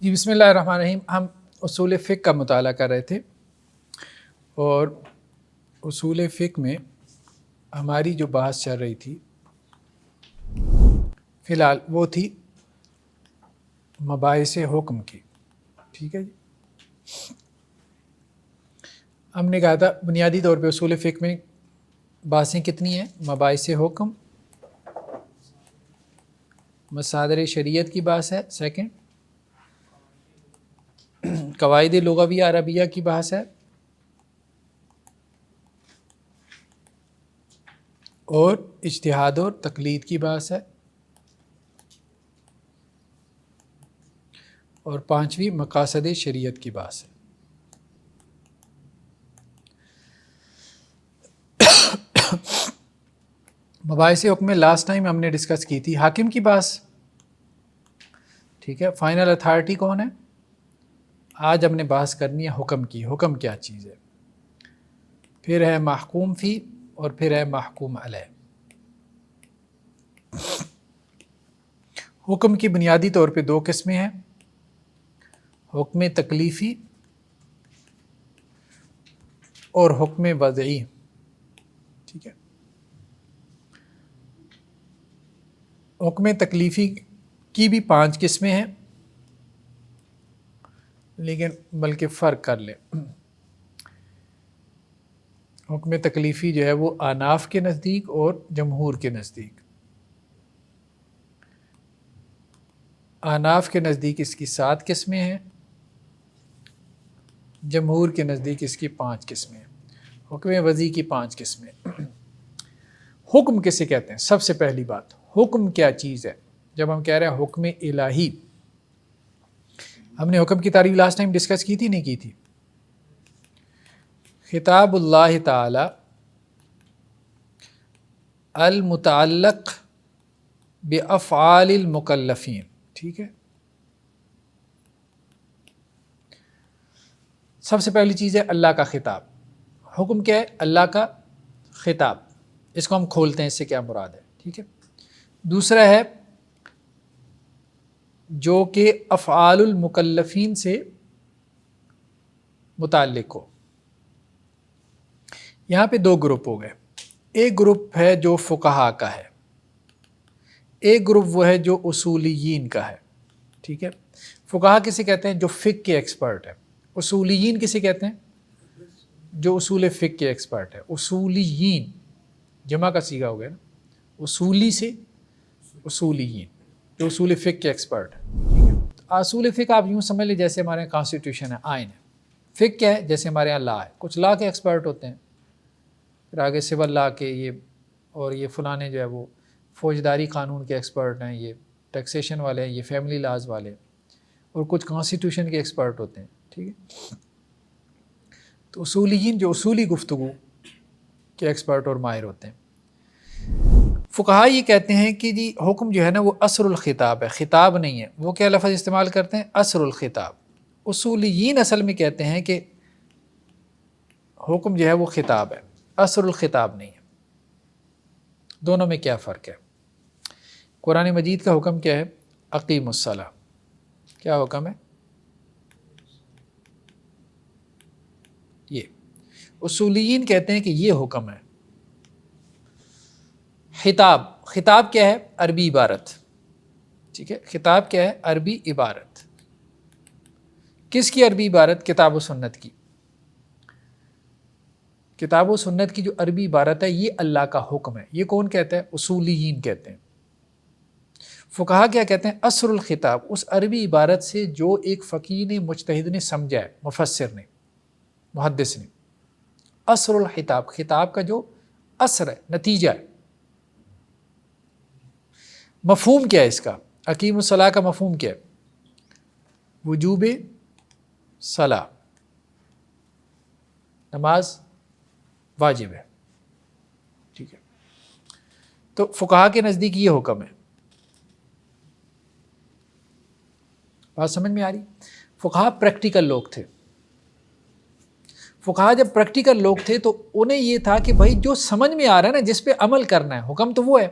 جی بسم اللہ الرحمن الرحیم. ہم اصول فقہ کا مطالعہ کر رہے تھے اور اصول فقہ میں ہماری جو بحث چل رہی تھی فی الحال وہ تھی مباحث حکم کی. ٹھیک ہے جی. ہم نے کہا تھا بنیادی طور پہ اصول فقہ میں بحثیں کتنی ہیں؟ مباحث حکم، مصادر شریعت کی بحث ہے، سیکنڈ قواعد لغوی عربیہ کی بحث ہے، اور اجتہاد اور تقلید کی بحث ہے، اور پانچویں مقاصد شریعت کی بحث ہے. مباحث حکم میں لاسٹ ٹائم ہم نے ڈسکس کی تھی حاکم کی بحث. ٹھیک ہے، فائنل اتھارٹی کون ہے؟ آج ہم نے بحث کرنی ہے حکم کی. حکم کیا چیز ہے؟ پھر ہے محکوم فی اور پھر ہے محکوم علیہ. حکم کی بنیادی طور پہ دو قسمیں ہیں، حکم تکلیفی اور حکم وضعی. ٹھیک ہے، حکم تکلیفی کی بھی 5 قسمیں ہیں، لیکن بلکہ فرق کر لیں. حکم تکلیفی جو ہے وہ احناف کے نزدیک اور جمہور کے نزدیک، احناف کے نزدیک اس کی 7 قسمیں ہیں، جمہور کے نزدیک اس کی 5 قسمیں ہیں. حکم وضعی کی 5 قسمیں. حکم کسے کہتے ہیں؟ سب سے پہلی بات، حکم کیا چیز ہے؟ جب ہم کہہ رہے ہیں حکم الہی، ہم نے حکم کی تعریف لاسٹ ٹائم ڈسکس کی تھی نہیں کی تھی؟ خطاب اللہ تعالی المتعلق بافعال المکلفین. ٹھیک ہے، سب سے پہلی چیز ہے اللہ کا خطاب. حکم کیا ہے؟ اللہ کا خطاب. اس کو ہم کھولتے ہیں، اس سے کیا مراد ہے. ٹھیک ہے، دوسرا ہے جو کہ افعال المکلفین سے متعلق ہو. یہاں پہ 2 گروپ ہو گئے. ایک گروپ ہے جو فقہا کا ہے، ایک گروپ وہ ہے جو اصولیین کا ہے. ٹھیک ہے، فقہا کسے کہتے ہیں؟ جو فقہ کے ایکسپرٹ ہے. اصولیین کسے کہتے ہیں؟ جو اصول فقہ کے ایکسپرٹ ہے. اصولیین جمع کا صیغہ ہو گیا نا، اصولی سے اصولیین، جو اصول فقہ کے ایکسپرٹ ہے. ٹھیک ہے، اصول فقہ آپ یوں سمجھ لیں جیسے ہمارے یہاں کانسٹیٹیوشن ہے، آئین ہے. فقہ کیا ہے؟ جیسے ہمارے یہاں لا ہے. کچھ لا کے ایکسپرٹ ہوتے ہیں، پھر آگے سول لا کے یہ، اور یہ فلانے جو ہے وہ فوجداری قانون کے ایکسپرٹ ہیں، یہ ٹیکسیشن والے ہیں، یہ فیملی لاز والے ہیں، اور کچھ کانسٹیٹیوشن کے ایکسپرٹ ہوتے ہیں. ٹھیک ہے، تو اصولیین جو اصولی گفتگو کے ایکسپرٹ اور ماہر ہوتے ہیں. فقہا یہ کہتے ہیں کہ جی حکم جو ہے نا وہ اثر الخطاب ہے، خطاب نہیں ہے. وہ کیا لفظ استعمال کرتے ہیں؟ اثر الخطاب. اصولیین اصل میں کہتے ہیں کہ حکم جو ہے وہ خطاب ہے، اثر الخطاب نہیں ہے. دونوں میں کیا فرق ہے؟ قرآن مجید کا حکم کیا ہے؟ اقیم الصلاۃ. کیا حکم ہے؟ یہ. اصولیین کہتے ہیں کہ یہ حکم ہے. خطاب، خطاب کیا ہے؟ عربی عبارت. ٹھیک ہے، خطاب کیا ہے؟ عربی عبارت. کس کی عربی عبارت؟ کتاب و سنت کی. کتاب و سنت کی جو عربی عبارت ہے یہ اللہ کا حکم ہے. یہ کون کہتا ہے؟ اصولیین کہتے ہیں. فقہا کیا کہتے ہیں؟ اثر الخطاب، اس عربی عبارت سے جو ایک فقیہ نے، مجتہد نے سمجھا ہے، مفسر نے، محدث نے. اثر الخطاب، خطاب کا جو اثر ہے، نتیجہ ہے. مفہوم کیا ہے اس کا؟ اقیم الصلاۃ کا مفہوم کیا ہے؟ وجوب صلاۃ، نماز واجب ہے. ٹھیک ہے، تو فقہا کے نزدیک یہ حکم ہے. بات سمجھ میں آ رہی؟ فقہا پریکٹیکل لوگ تھے. فقہا جب پریکٹیکل لوگ تھے تو انہیں یہ تھا کہ بھائی جو سمجھ میں آ رہا ہے نا، جس پہ عمل کرنا ہے، حکم تو وہ ہے.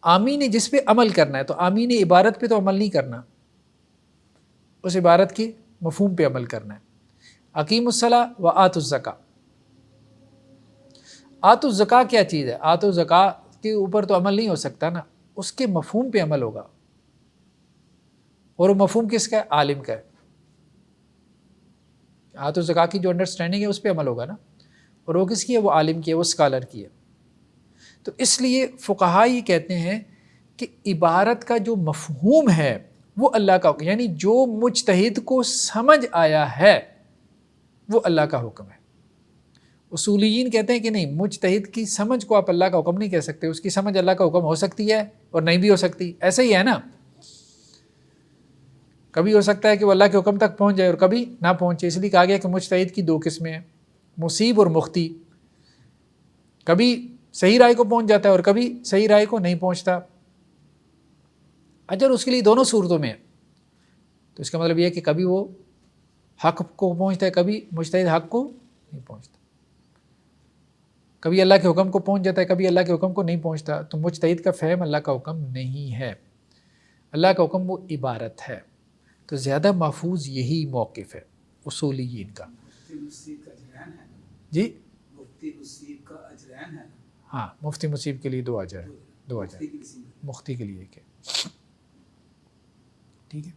آمین نے جس پہ عمل کرنا ہے، تو آمین عبارت پہ تو عمل نہیں کرنا. اس عبارت کی مفہوم پہ عمل کرنا ہے. اقیموا الصلاۃ و آتوا الزکاۃ. آتوا الزکاۃ کیا چیز ہے؟ آتوا الزکاۃ کے اوپر تو عمل نہیں ہو سکتا نا، اس کے مفہوم پہ عمل ہوگا. اور وہ مفہوم کس کا ہے؟ عالم کا ہے. آتوا الزکاۃ کی جو انڈرسٹینڈنگ ہے اس پہ عمل ہوگا نا، اور وہ کس کی ہے؟ وہ عالم کی ہے، وہ اسکالر کی ہے. تو اس لیے فقہا یہ کہتے ہیں کہ عبارت کا جو مفہوم ہے وہ اللہ کا، یعنی جو مجتہد کو سمجھ آیا ہے وہ اللہ کا حکم ہے. اصولیین کہتے ہیں کہ نہیں، مجتہد کی سمجھ کو آپ اللہ کا حکم نہیں کہہ سکتے، اس کی سمجھ اللہ کا حکم ہو سکتی ہے اور نہیں بھی ہو سکتی. ایسا ہی ہے نا، کبھی ہو سکتا ہے کہ وہ اللہ کے حکم تک پہنچ جائے اور کبھی نہ پہنچے. اس لیے کہا گیا کہ مجتہد کی دو قسمیں ہیں، مصیب اور مختی. کبھی صحیح رائے کو پہنچ جاتا ہے اور کبھی صحیح رائے کو نہیں پہنچتا. اجر اس کے لیے دونوں صورتوں میں ہے. تو اس کا مطلب یہ ہے کہ کبھی وہ حق کو پہنچتا ہے، کبھی مجتہد حق کو نہیں پہنچتا. کبھی اللہ کے حکم کو پہنچ جاتا ہے، کبھی اللہ کے حکم کو نہیں پہنچتا. تو مجتہد کا فہم اللہ کا حکم نہیں ہے، اللہ کا حکم وہ عبارت ہے. تو زیادہ محفوظ یہی موقف ہے اصولیین کا. جی ہاں، مفتی مصیب کے لیے دو اجر ہے، دو اجر مفتی کے لیے ایک ہے. ٹھیک ہے.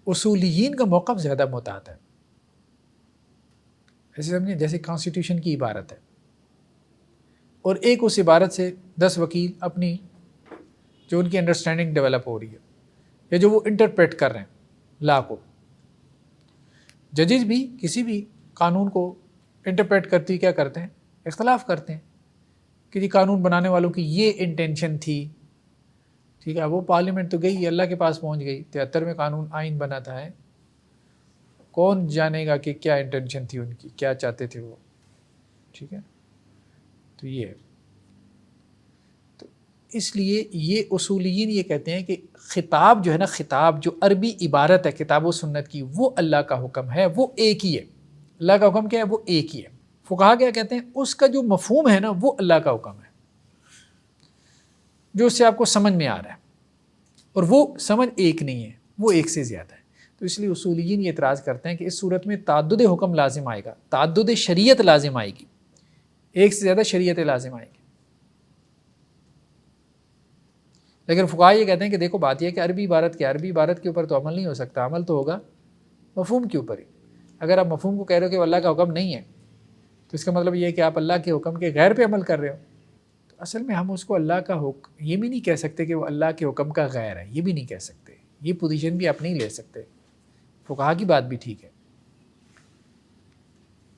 اصولیین کا موقف زیادہ محتاط ہے. ایسے سمجھیں جیسے کانسٹیٹیوشن کی عبارت ہے اور ایک اس عبارت سے 10 وکیل اپنی جو ان کی انڈرسٹینڈنگ ڈیولپ ہو رہی ہے یا جو وہ انٹرپریٹ کر رہے ہیں لا کو. ججز بھی کسی بھی قانون کو انٹرپریٹ کرتی کیا کرتے ہیں؟ اختلاف کرتے ہیں کہ جی قانون بنانے والوں کی یہ انٹینشن تھی. ٹھیک ہے، وہ پارلیمنٹ تو گئی، اللہ کے پاس پہنچ گئی، 73 میں قانون آئین بنا تھا ہے. کون جانے گا کہ کیا انٹینشن تھی ان کی، کیا چاہتے تھے وہ. ٹھیک ہے، تو یہ ہے. تو اس لیے یہ اصولیین یہ کہتے ہیں کہ خطاب جو ہے نا، خطاب جو عربی عبارت ہے کتاب و سنت کی، وہ اللہ کا حکم ہے، وہ ایک ہی ہے. اللہ کا حکم کیا ہے؟ وہ ایک ہی ہے. فقہا کیا کہتے ہیں؟ اس کا جو مفہوم ہے نا وہ اللہ کا حکم ہے، جو اس سے آپ کو سمجھ میں آ رہا ہے، اور وہ سمجھ ایک نہیں ہے، وہ ایک سے زیادہ ہے. تو اس لیے اصولیین یہ اعتراض کرتے ہیں کہ اس صورت میں تعدد حکم لازم آئے گا، تعدد شریعت لازم آئے گی، ایک سے زیادہ شریعتیں لازم آئے گی. لیکن فقہا یہ کہتے ہیں کہ دیکھو بات یہ ہے کہ عربی عبارت کیا، عربی عبارت کے اوپر تو عمل نہیں ہو سکتا، عمل تو ہوگا مفہوم کے اوپر ہی. اگر آپ مفہوم کو کہہ رہے ہو کہ اللہ کا حکم نہیں ہے تو اس کا مطلب یہ ہے کہ آپ اللہ کے حکم کے غیر پہ عمل کر رہے ہو. تو اصل میں ہم اس کو اللہ کا حکم یہ بھی نہیں کہہ سکتے کہ وہ اللہ کے حکم کا غیر ہے، یہ بھی نہیں کہہ سکتے، یہ پوزیشن بھی آپ نہیں لے سکتے. فقہا کی بات بھی ٹھیک ہے.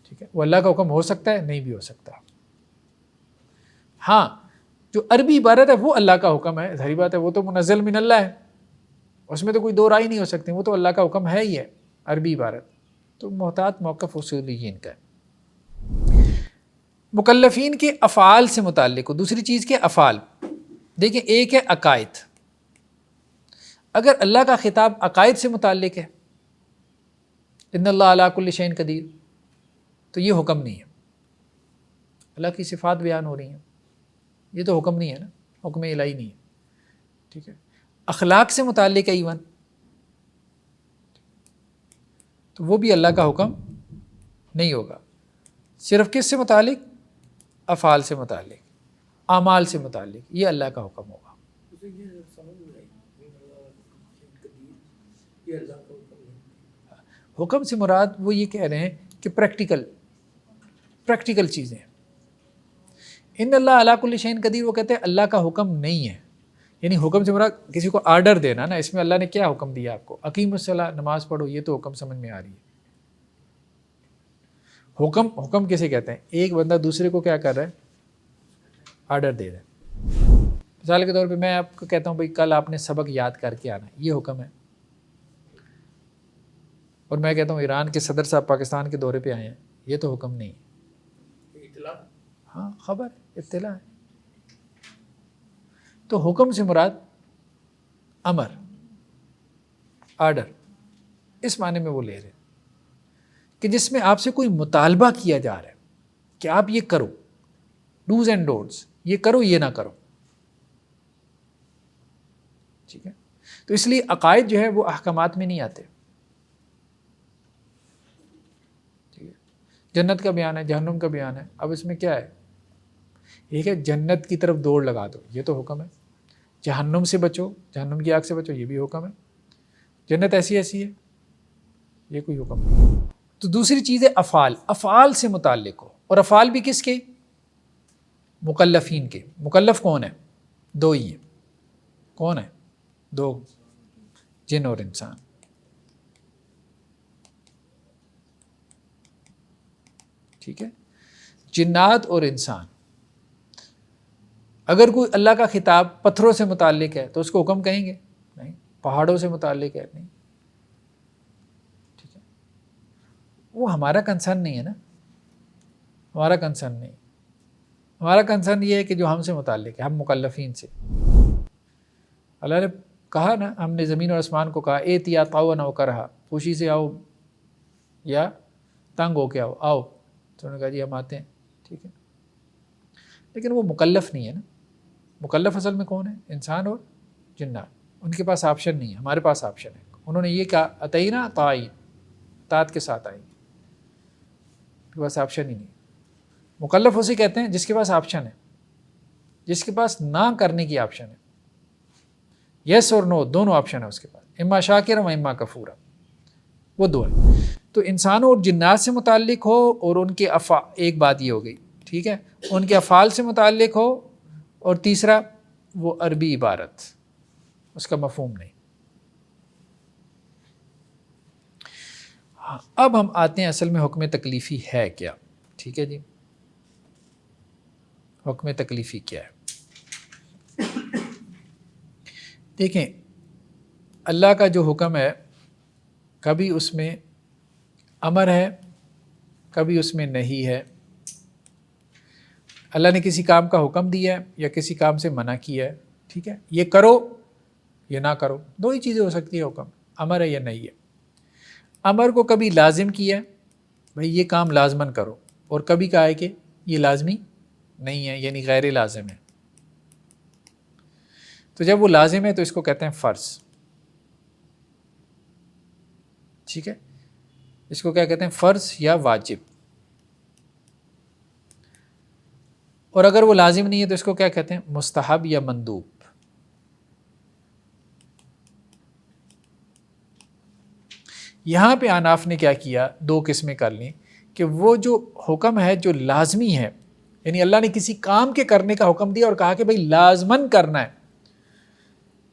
ٹھیک ہے، وہ اللہ کا حکم ہو سکتا ہے، نہیں بھی ہو سکتا. ہاں، جو عربی عبارت ہے وہ اللہ کا حکم ہے، ظاہری بات ہے، وہ تو منزل من اللہ ہے، اس میں تو کوئی دو رائے نہیں ہو سکتی، وہ تو اللہ کا حکم ہے ہی ہے عربی عبارت. تو محتاط موقف اصولیین کا ہے. مکلفین کے افعال سے متعلق ہو. دوسری چیز کے افعال دیکھیں، ایک ہے عقائد. اگر اللہ کا خطاب عقائد سے متعلق ہے، ان اللہ علی کل شیء قدیر، تو یہ حکم نہیں ہے. اللہ کی صفات بیان ہو رہی ہیں، یہ تو حکم نہیں ہے نا، حکم الہی نہیں ہے. ٹھیک ہے. اخلاق سے متعلق ہے ایون، تو وہ بھی اللہ کا حکم نہیں ہوگا. صرف کس سے متعلق؟ افعال سے متعلق، اعمال سے متعلق، یہ اللہ کا حکم ہوگا. حکم سے مراد وہ یہ کہہ رہے ہیں کہ پریکٹیکل چیزیں ہیں. ان اللہ علی کل شیء قدیر، وہ کہتے ہیں اللہ کا حکم نہیں ہے. یعنی حکم سے مراد کسی کو آرڈر دینا نا، اس میں اللہ نے کیا حکم دیا آپ کو؟ اقیم الصلاۃ، نماز پڑھو، یہ تو حکم سمجھ میں آ رہی ہے. حکم کسے کہتے ہیں؟ ایک بندہ دوسرے کو کیا کر رہا ہے؟ آرڈر دے رہا ہے. مثال کے طور پہ میں آپ کو کہتا ہوں بھائی کل آپ نے سبق یاد کر کے آنا ہے، یہ حکم ہے. اور میں کہتا ہوں ایران کے صدر صاحب پاکستان کے دورے پہ آئے ہیں، یہ تو حکم نہیں ہے، اطلاع. ہاں، خبر، اطلاع ہے. تو حکم سے مراد امر، آرڈر، اس معنی میں وہ لے رہے ہیں کہ جس میں آپ سے کوئی مطالبہ کیا جا رہا ہے کہ آپ یہ کرو، ڈوز اینڈ ڈونٹس، یہ کرو یہ نہ کرو. ٹھیک ہے. تو اس لیے عقائد جو ہے وہ احکامات میں نہیں آتے. جنت کا بیان ہے، جہنم کا بیان ہے. اب اس میں کیا ہے؟ ایک ہے جنت کی طرف دوڑ لگا دو، یہ تو حکم ہے. جہنم سے بچو، جہنم کی آگ سے بچو، یہ بھی حکم ہے. جنت ایسی ایسی ہے، یہ کوئی حکم نہیں. تو دوسری چیز ہے افعال، افعال سے متعلق ہو. اور افعال بھی کس کے؟ مکلفین کے. مکلف کون ہے؟ دو ہی ہیں. کون ہے؟ دو، جن اور انسان. ٹھیک ہے، جنات اور انسان. اگر کوئی اللہ کا خطاب پتھروں سے متعلق ہے تو اس کو حکم کہیں گے؟ نہیں. پہاڑوں سے متعلق ہے؟ نہیں. ٹھیک ہے، وہ ہمارا کنسرن نہیں ہے نا، ہمارا کنسرن نہیں. ہمارا کنسرن یہ ہے کہ جو ہم سے متعلق ہے، ہم مکلفین سے. اللہ نے کہا نا، ہم نے زمین اور آسمان کو کہا ایتیا طاعون او کرہا، خوشی سے آؤ یا تنگ ہو کے آؤ. تو انہوں نے کہا جی ہم آتے ہیں. ٹھیک ہے، لیکن وہ مکلف نہیں ہے نا. مکلف اصل میں کون ہے؟ انسان اور جنات. ان کے پاس آپشن نہیں ہے، ہمارے پاس آپشن ہے. انہوں نے یہ کہا اتینا طاعین، اطاعت کے ساتھ آئیں گے. ان کے پاس آپشن ہی نہیں. مکلف اسے کہتے ہیں جس کے پاس آپشن ہے، جس کے پاس نہ کرنے کی آپشن ہے. یس اور نو دونوں آپشن ہے اس کے پاس، اما شاکرا و اما کفورا، وہ دو ہیں. تو انسانوں اور جنات سے متعلق ہو اور ان کے ایک بات یہ ہو گئی. ٹھیک ہے، ان کے افعال سے متعلق ہو. اور تیسرا وہ عربی عبارت، اس کا مفہوم نہیں. ہاں، اب ہم آتے ہیں اصل میں حکم تکلیفی ہے کیا. ٹھیک ہے جی، حکم تکلیفی کیا ہے؟ دیکھیں، اللہ کا جو حکم ہے کبھی اس میں امر ہے، کبھی اس میں نہیں ہے. اللہ نے کسی کام کا حکم دیا ہے یا کسی کام سے منع کیا ہے. ٹھیک ہے، یہ کرو یا نہ کرو، دو ہی چیزیں ہو سکتی ہیں. حکم امر ہے یا نہیں ہے. امر کو کبھی لازم کیا ہے، بھئی یہ کام لازماً کرو، اور کبھی کہا ہے کہ یہ لازمی نہیں ہے، یعنی غیر لازم ہے. تو جب وہ لازم ہے تو اس کو کہتے ہیں فرض. ٹھیک ہے، اس کو کیا کہتے ہیں؟ فرض یا واجب. اور اگر وہ لازم نہیں ہے تو اس کو کیا کہتے ہیں؟ مستحب یا مندوب. یہاں پہ احناف نے کیا کیا؟ دو قسمیں کر لیں کہ وہ جو حکم ہے جو لازمی ہے، یعنی اللہ نے کسی کام کے کرنے کا حکم دیا اور کہا کہ بھئی لازماً کرنا ہے،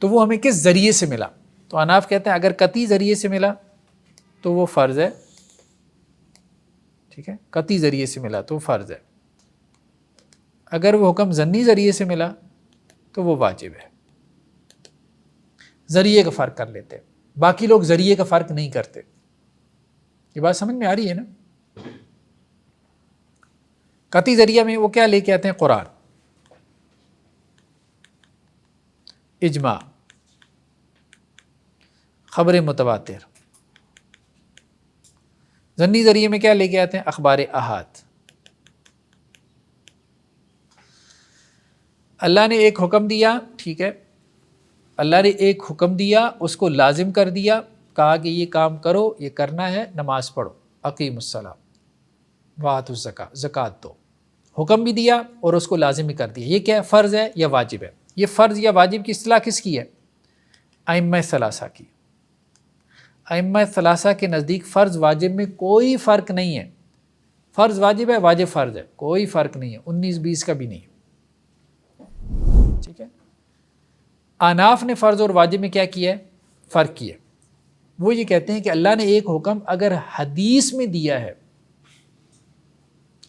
تو وہ ہمیں کس ذریعے سے ملا؟ تو احناف کہتے ہیں اگر قطعی ذریعے سے ملا تو وہ فرض ہے. ٹھیک ہے، قطعی ذریعے سے ملا تو وہ فرض ہے. اگر وہ حکم ظنی ذریعے سے ملا تو وہ واجب ہے. ذریعے کا فرق کر لیتے ہیں، باقی لوگ ذریعے کا فرق نہیں کرتے. یہ بات سمجھ میں آ رہی ہے نا؟ قطعی ذریعہ میں وہ کیا لے کے آتے ہیں؟ قرآن، اجماع، خبر متواتر. ظنی ذریعے میں کیا لے کے آتے ہیں؟ اخبار احاد. اللہ نے ایک حکم دیا، ٹھیک ہے، اللہ نے ایک حکم دیا، اس کو لازم کر دیا، کہا کہ یہ کام کرو، یہ کرنا ہے، نماز پڑھو، اقیم الصلاۃ وآتوا الزکاۃ، زکوٰۃ دو. حکم بھی دیا اور اس کو لازم بھی کر دیا. یہ کیا ہے؟ فرض ہے یا واجب ہے؟ یہ فرض یا واجب کی اصطلاح کس کی ہے؟ ائمہ ثلاثہ کی. ائمہ ثلاثہ کے نزدیک فرض واجب میں کوئی فرق نہیں ہے. فرض واجب ہے، واجب فرض ہے، کوئی فرق نہیں ہے، 19-20 کا بھی نہیں. ٹھیک ہے، احناف نے فرض اور واجب میں کیا کیا ہے؟ فرق کیا. وہ یہ کہتے ہیں کہ اللہ نے ایک حکم اگر حدیث میں دیا ہے،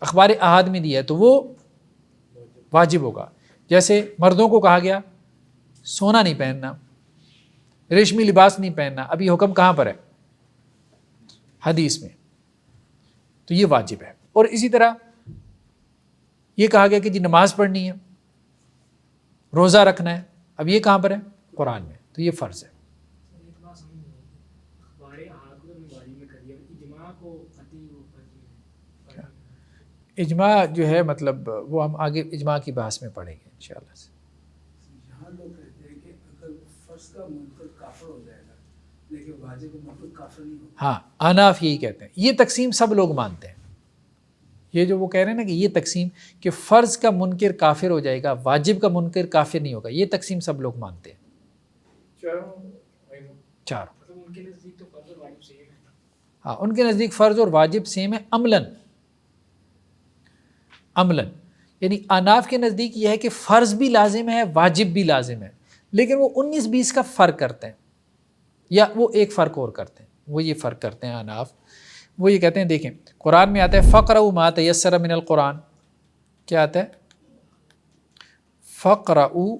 اخبار احاد میں دیا ہے، تو وہ واجب ہوگا. جیسے مردوں کو کہا گیا سونا نہیں پہننا، ریشمی لباس نہیں پہننا. اب یہ حکم کہاں پر ہے؟ حدیث میں، تو یہ واجب ہے. اور اسی طرح یہ کہا گیا کہ جی نماز پڑھنی ہے، روزہ رکھنا ہے، اب یہ کہاں پر ہے؟ قرآن میں، تو یہ فرض ہے. اجماع جو ہے مطلب وہ ہم آگے اجماع کی بحث میں پڑھیں گے انشاءاللہ سے. یہاں لوگ کہتے ہیں کہ اگر فرض کا منکر کافر ہو جائے گا لیکن واجب کا منکر کافر نہیں ہوگا. ہاں، احناف یہی کہتے ہیں. یہ تقسیم سب لوگ مانتے ہیں. یہ جو وہ کہہ رہے ہیں نا کہ یہ تقسیم کہ فرض کا منکر کافر ہو جائے گا، واجب کا منکر کافر نہیں ہوگا، یہ تقسیم سب لوگ مانتے ہیں چاروں. ہاں ان کے نزدیک فرض اور واجب سیم ہے عملاً. یعنی احناف کے نزدیک یہ ہے کہ فرض بھی لازم ہے، واجب بھی لازم ہے، لیکن وہ 19-20 کا فرق کرتے ہیں، یا وہ ایک فرق اور کرتے ہیں. وہ یہ فرق کرتے ہیں احناف، وہ یہ کہتے ہیں دیکھیں قرآن میں آتا ہے فَقْرَؤْا مَا تَيَسَّرَ مِنَ الْقُرْآنِ، کیا آتا ہے؟ فَقْرَؤْا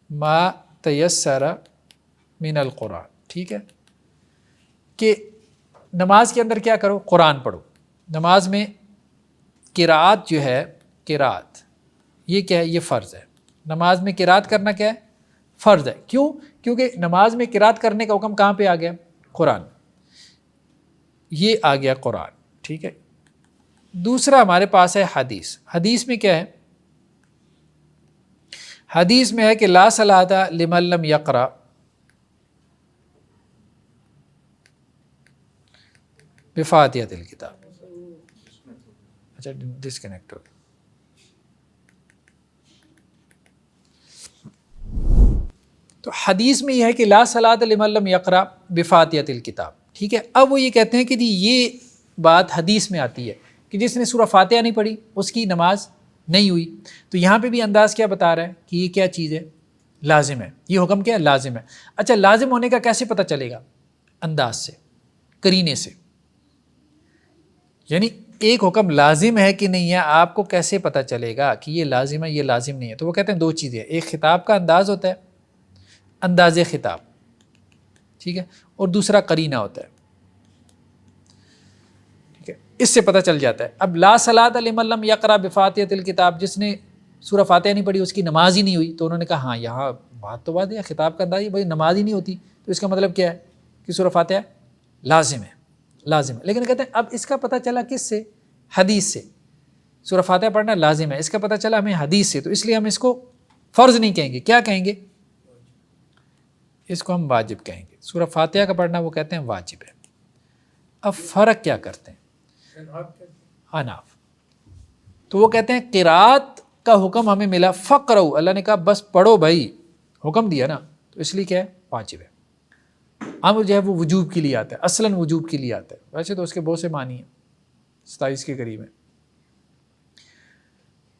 مَا تَيَسَّرَ مِنَ الْقُرْآنِ، ٹھیک ہے، کہ نماز کے اندر کیا کرو؟ قرآن پڑھو. نماز میں قراءت جو ہے، قراءت یہ کیا ہے؟ یہ فرض ہے. نماز میں قراءت کرنا کیا ہے؟ فرض ہے. کیوں؟ کیونکہ نماز میں قراءت کرنے کا حکم کہاں پہ آ گیا؟ قرآن. یہ آ گیا قرآن، ٹھیک ہے. دوسرا ہمارے پاس ہے حدیث. حدیث میں کیا ہے؟ حدیث میں ہے کہ لا صلاۃ لمن لم یقرأ بفاتحۃ الکتاب. اچھا ڈسکنیکٹ ہو گیا. تو حدیث میں یہ ہے کہ لا صلاۃ لمن لم یقرأ بفاتحۃ الکتاب، ٹھیک ہے. اب وہ یہ کہتے ہیں کہ جی یہ بات حدیث میں آتی ہے کہ جس نے سورہ فاتحہ نہیں پڑھی اس کی نماز نہیں ہوئی. تو یہاں پہ بھی انداز کیا بتا رہا ہے کہ یہ کیا چیز ہے؟ لازم ہے. یہ حکم کیا ہے؟ لازم ہے. اچھا لازم ہونے کا کیسے پتہ چلے گا؟ انداز سے، قرینے سے. یعنی ایک حکم لازم ہے کہ نہیں ہے، آپ کو کیسے پتہ چلے گا کہ یہ لازم ہے یہ لازم نہیں ہے؟ تو وہ کہتے ہیں دو چیزیں، ایک خطاب کا انداز ہوتا ہے، انداز خطاب، ٹھیک ہے، اور دوسرا قرینہ ہوتا ہے، ٹھیک ہے. اس سے پتہ چل جاتا ہے. اب لا صلاۃ لمن لم یقرأ بفاتحۃ الکتاب، جس نے سورہ فاتحہ نہیں پڑھی اس کی نماز ہی نہیں ہوئی. تو انہوں نے کہا ہاں یہاں بات تو بات ہے، خطاب کا انداز بھائی نماز ہی نہیں ہوتی، تو اس کا مطلب کیا ہے کہ سورہ فاتحہ لازم ہے، لازم ہے. لیکن کہتے ہیں اب اس کا پتہ چلا کس سے؟ حدیث سے. سورہ فاتحہ پڑھنا لازم ہے، اس کا پتہ چلا ہمیں حدیث سے، تو اس لیے ہم اس کو فرض نہیں کہیں گے، کیا کہیں گے؟ اس کو ہم واجب کہیں گے. سورہ فاتحہ کا پڑھنا وہ کہتے ہیں واجب ہے. اب فرق کیا کرتے ہیں حناف؟ تو وہ کہتے ہیں قراءت کا حکم ہمیں ملا، فقرؤ، اللہ نے کہا بس پڑھو بھائی، حکم دیا نا، تو اس لیے کیا ہے؟ واجب ہے. امر جو ہے وہ وجوب کے لیے آتا ہے، اصلاً وجوب کے لیے آتا ہے. ویسے تو اس کے بہت سے معنی ہیں، 27 کے قریب ہیں.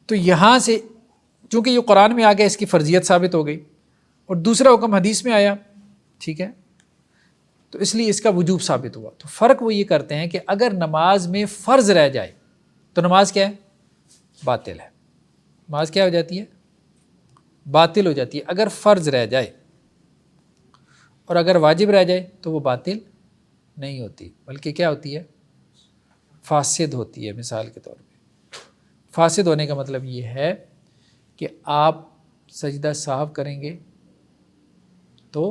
تو یہاں سے چونکہ یہ قرآن میں آ گیا اس کی فرضیت ثابت ہو گئی، اور دوسرا حکم حدیث میں آیا، ٹھیک ہے، تو اس لیے اس کا وجوب ثابت ہوا. تو فرق وہ یہ کرتے ہیں کہ اگر نماز میں فرض رہ جائے تو نماز کیا ہے؟ باطل ہے. نماز کیا ہو جاتی ہے؟ باطل ہو جاتی ہے اگر فرض رہ جائے، اور اگر واجب رہ جائے تو وہ باطل نہیں ہوتی، بلکہ کیا ہوتی ہے؟ فاسد ہوتی ہے. مثال کے طور پہ فاسد ہونے کا مطلب یہ ہے کہ آپ سجدہ سہو کریں گے تو